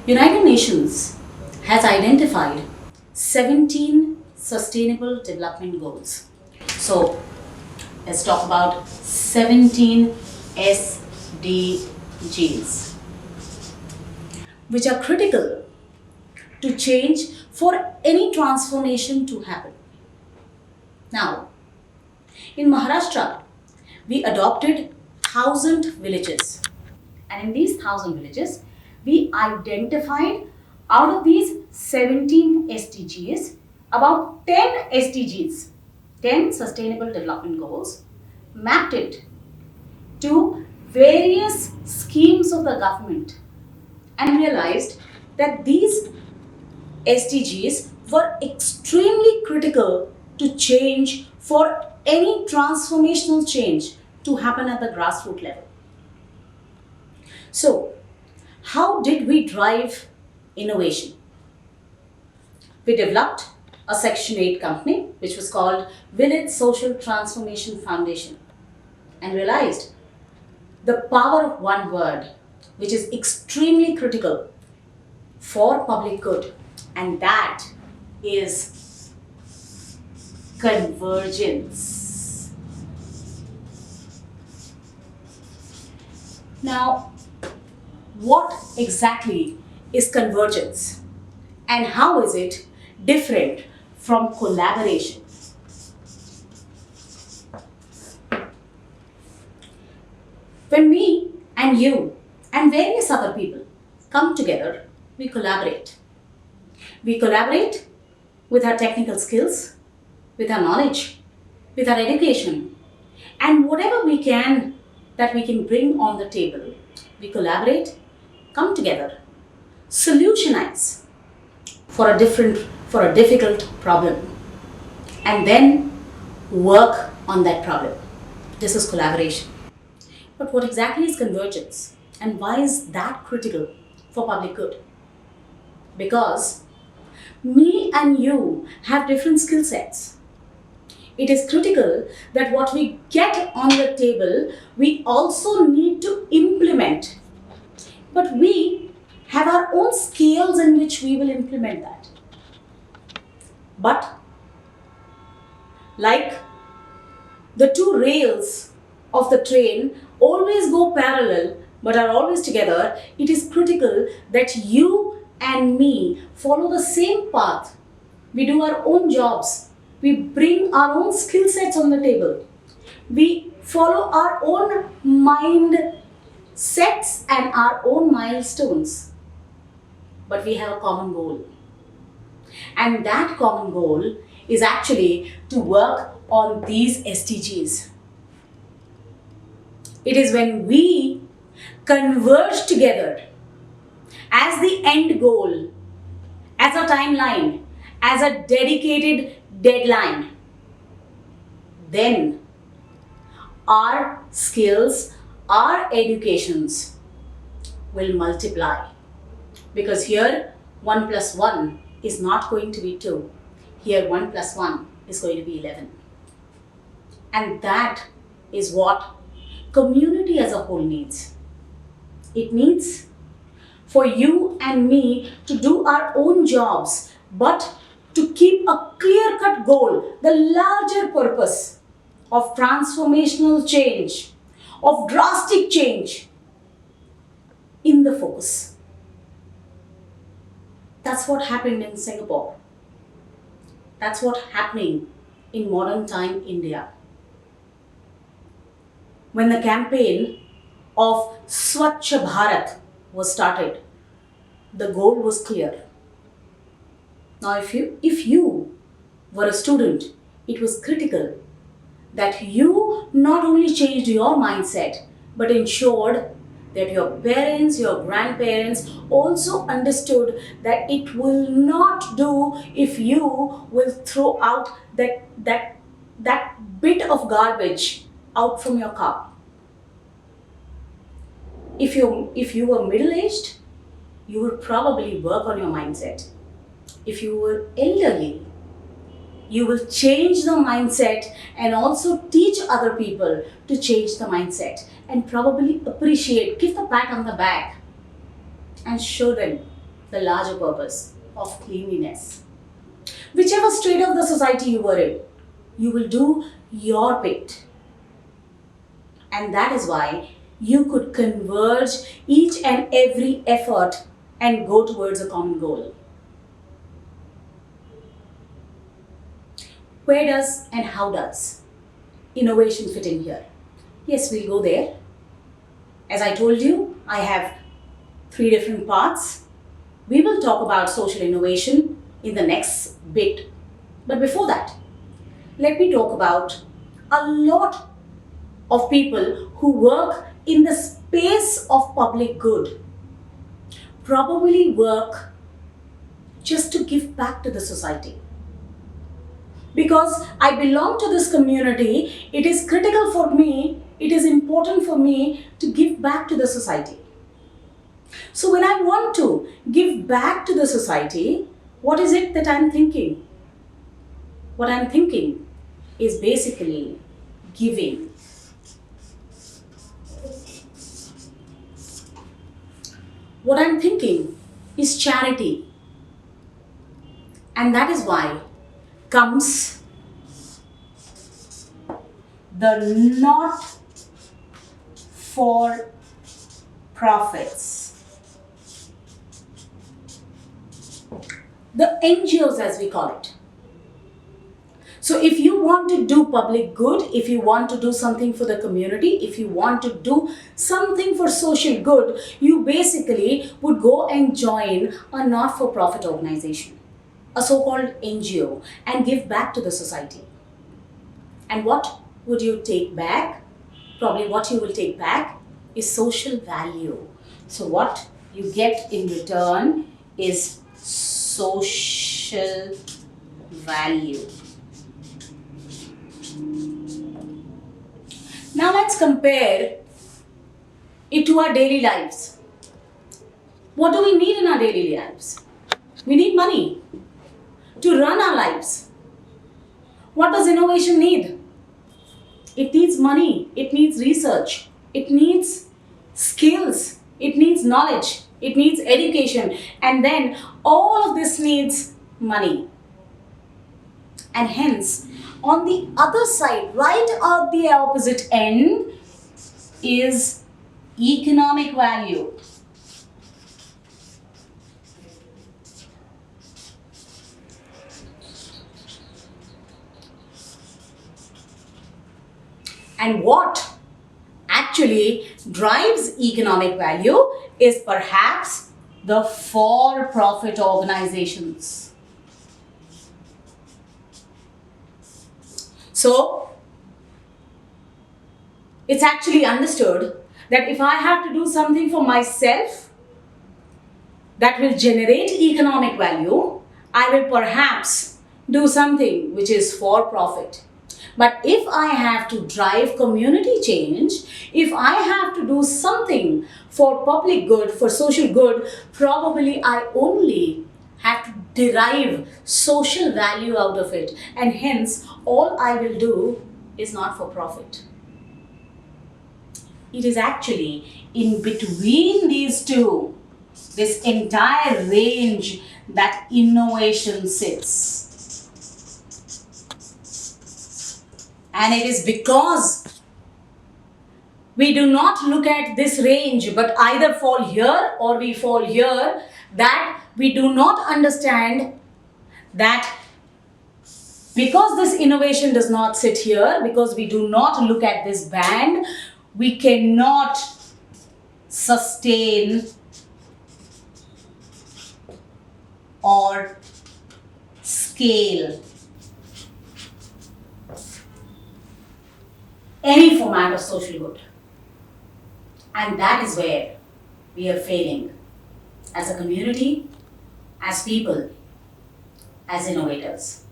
United Nations has identified 17 sustainable development goals. So let's talk about 17 SDGs, which are critical to change for any transformation to happen. Now, in Maharashtra, we adopted 1,000 villages. And in these 1,000 villages, we identified out of these 17 SDGs, about 10 SDGs, 10 Sustainable Development Goals, mapped it to various schemes of the government and realized that these SDGs were extremely critical to change for any transformational change to happen at the grassroots level. So, how did we drive innovation? We developed a Section 8 company which was called Village Social Transformation Foundation and realized the power of one word, which is extremely critical for public good, and that is convergence. Now, what exactly is convergence and how is it different from collaboration? When me and you and various other people come together, we collaborate. We collaborate with our technical skills, with our knowledge, with our education, and whatever we can that we can bring on the table. We collaborate, come together, solutionize for a difficult problem, and then work on that problem. This is collaboration. But what exactly is convergence and why is that critical for public good? Because me and you have different skill sets. It is critical that what we get on the table, we also need to implement. But we have our own scales in which we will implement that. But like the two rails of the train always go parallel but are always together, it is critical that you and me follow the same path. We do our own jobs. We bring our own skill sets on the table. We follow our own mind sets and our own milestones. But we have a common goal. And that common goal is actually to work on these SDGs. It is when we converge together as the end goal, as a timeline, as a dedicated deadline, then our skills, our educations will multiply. Because here 1 plus 1 is not going to be 2. Here 1 plus 1 is going to be 11. And that is what community as a whole needs. It needs for you and me to do our own jobs, but to keep a clear-cut goal, the larger purpose of transformational change, of drastic change in the focus. That's what happened in Singapore. That's what's happening in modern time India. When the campaign of Swachh Bharat was started, the goal was clear. Now, if you were a student, it was critical that you not only changed your mindset, but ensured that your parents, your grandparents also understood that it will not do if you will throw out that bit of garbage out from your car. If you were middle-aged, you would probably work on your mindset. If you were elderly, you will change the mindset and also teach other people to change the mindset and probably appreciate, give the pat on the back and show them the larger purpose of cleanliness. Whichever state of the society you were in, you will do your bit. And that is why you could converge each and every effort and go towards a common goal. Where does and how does innovation fit in here? Yes, we'll go there. As I told you, I have 3 different parts. We will talk about social innovation in the next bit. But before that, let me talk about a lot of people who work in the space of public good probably work just to give back to the society. Because I belong to this community, it is critical for me, it is important for me to give back to the society. So when I want to give back to the society, what is it that I'm thinking? What I'm thinking is basically giving. What I'm thinking is charity. And that is why comes the not for profits. The NGOs, as we call it. So if you want to do public good, if you want to do something for the community, if you want to do something for social good, you basically would go and join a not-for-profit organization, a so-called NGO, and give back to the society. And what would you take back? Probably what you will take back is social value. So what you get in return is social value. Now let's compare it to our daily lives. What do we need in our daily lives? We need money to run our lives. What does innovation need? It needs money, it needs research, it needs skills, it needs knowledge, it needs education, and then all of this needs money. And hence, on the other side, right at the opposite end, is economic value. And what actually drives economic value is perhaps the for-profit organizations. So, it's actually understood that if I have to do something for myself that will generate economic value, I will perhaps do something which is for profit. But if I have to drive community change, if I have to do something for public good, for social good, probably I only have to derive social value out of it, and hence all I will do is not for profit. It is actually in between these two, this entire range, that innovation sits. And it is because we do not look at this range but either fall here or we fall here, that we do not understand that because this innovation does not sit here, because we do not look at this band, we cannot sustain or scale any format of social good. And that is where we are failing as a community, as people, as innovators.